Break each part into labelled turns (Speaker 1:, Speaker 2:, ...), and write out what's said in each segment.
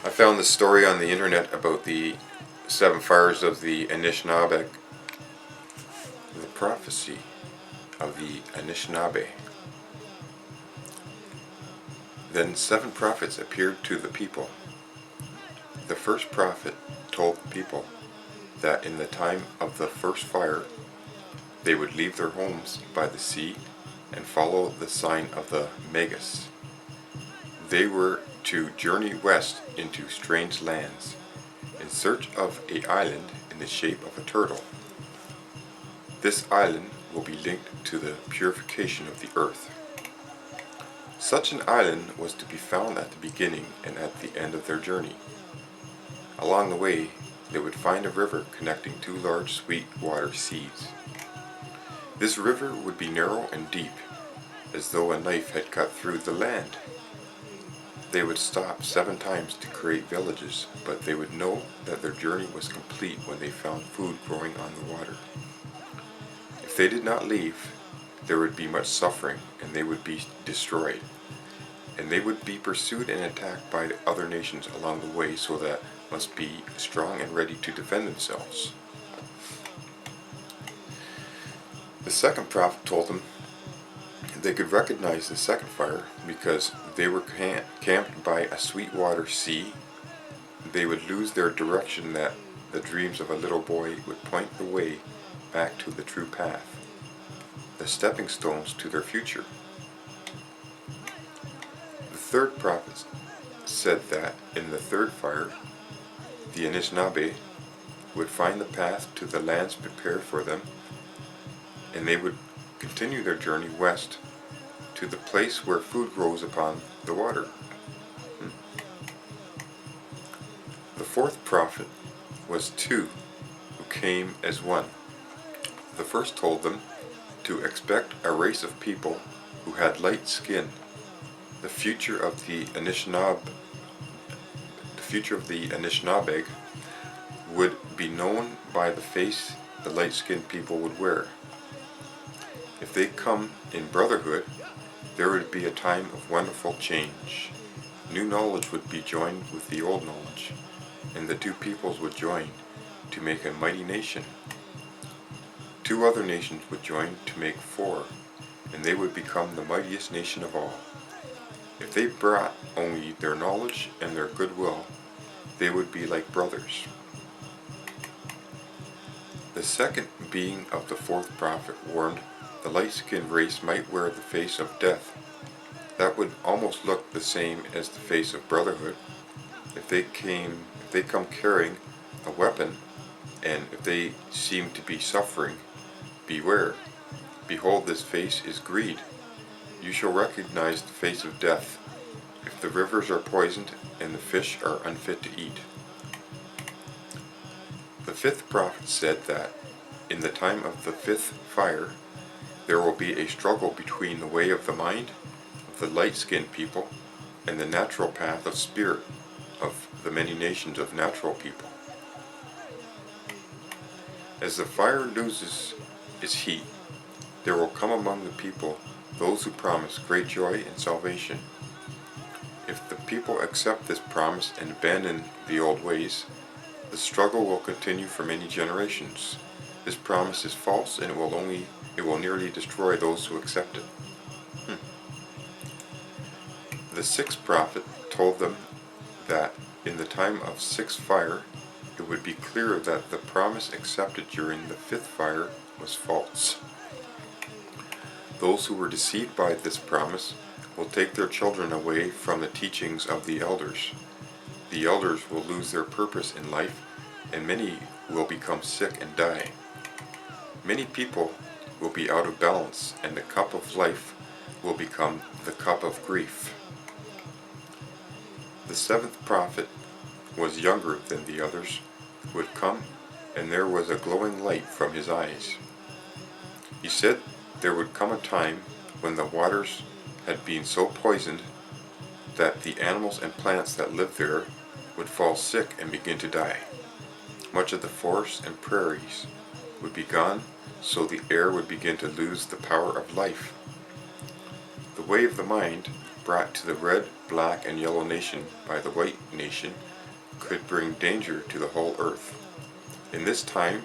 Speaker 1: I found this story on the internet about the 7 fires of the Anishinaabe, the prophecy of the Anishinaabe. Then 7 prophets appeared to the people. The first prophet told the people that in the time of the first fire they would leave their homes by the sea and follow the sign of the Magus. They were to journey west into strange lands in search of an island in the shape of a turtle. This island will be linked to the purification of the earth. Such an island was to be found at the beginning and at the end of their journey. Along the way, they would find a river connecting 2 large sweet water seas. This river would be narrow and deep, as though a knife had cut through the land. They would stop 7 times to create villages, but they would know that their journey was complete when they found food growing on the water. If they did not leave, there would be much suffering and they would be destroyed. And they would be pursued and attacked by other nations along the way, so that must be strong and ready to defend themselves. The second prophet told them they could recognize the second fire because they were camped by a sweet water sea. They would lose their direction, that the dreams of a little boy would point the way back to the true path, the stepping stones to their future. The third prophet said that in the third fire, the Anishnaabe would find the path to the lands prepared for them, and they would continue their journey west to the place where food grows upon the water. The fourth prophet was 2 who came as one. The first told them to expect a race of people who had light skin. The future of the Anishinaabe would be known by the face the light-skinned people would wear. If they come in brotherhood, there would be a time of wonderful change. New knowledge would be joined with the old knowledge, and the 2 peoples would join to make a mighty nation. 2 other nations would join to make 4, and they would become the mightiest nation of all. If they brought only their knowledge and their goodwill, they would be like brothers. The second being of the fourth prophet warned the light-skinned race might wear the face of death. That would almost look the same as the face of brotherhood. If they come carrying a weapon, and if they seem to be suffering, beware. Behold, this face is greed. You shall recognize the face of death, if the rivers are poisoned and the fish are unfit to eat. The fifth prophet said that in the time of the 5th fire, there will be a struggle between the way of the mind of the light-skinned people and the natural path of spirit of the many nations of natural people. As the fire loses its heat, there will come among the people those who promise great joy and salvation. If the people accept this promise and abandon the old ways, the struggle will continue for many generations. This promise is false, and it will nearly destroy those who accept it. The 6th prophet told them that in the time of 6th fire, it would be clear that the promise accepted during the 5th fire was false. Those who were deceived by this promise will take their children away from the teachings of the elders. The elders will lose their purpose in life, and many will become sick and die. Many people will be out of balance, and the cup of life will become the cup of grief. The 7th prophet was younger than the others who had come, and there was a glowing light from his eyes. He said there would come a time when the waters had been so poisoned that the animals and plants that lived there would fall sick and begin to die. Much of the forests and prairies would be gone, so the air would begin to lose the power of life. The way of the mind brought to the red, black, and yellow nation by the white nation could bring danger to the whole earth. In this time,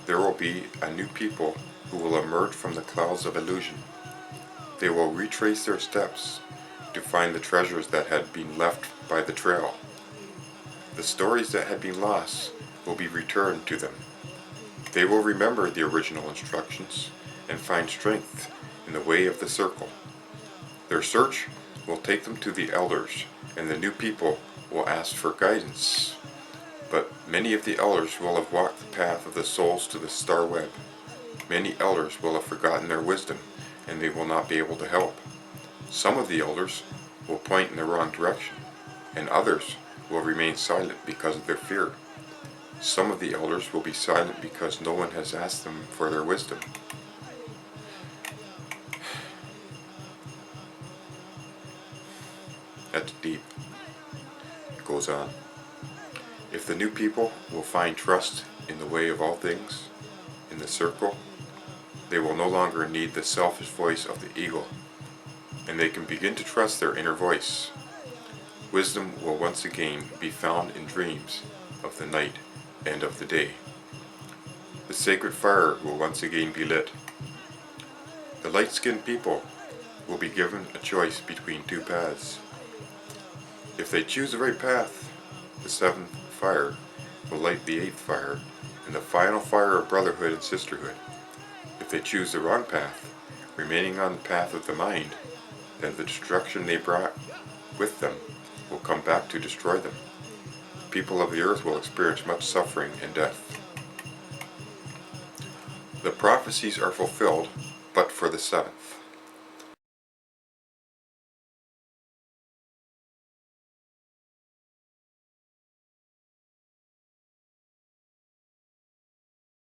Speaker 1: there will be a new people who will emerge from the clouds of illusion. They will retrace their steps to find the treasures that had been left by the trail. The stories that had been lost will be returned to them. They will remember the original instructions and find strength in the way of the circle. Their search will take them to the elders, and the new people will ask for guidance. But many of the elders will have walked the path of the souls to the star web. Many elders will have forgotten their wisdom, and they will not be able to help. Some of the elders will point in the wrong direction, and others will remain silent because of their fear. Some of the elders will be silent because no one has asked them for their wisdom. That's deep. It goes on. If the new people will find trust in the way of all things, in the circle, they will no longer need the selfish voice of the ego, and they can begin to trust their inner voice. Wisdom will once again be found in dreams of the night and of the day. The sacred fire will once again be lit. The light-skinned people will be given a choice between two paths. If they choose the right path, the seventh fire will light the eighth fire, and the final fire of brotherhood and sisterhood. If they choose the wrong path, remaining on the path of the mind, then the destruction they brought with them will come back to destroy them. The people of the earth will experience much suffering and death. The prophecies are fulfilled, but for the seventh.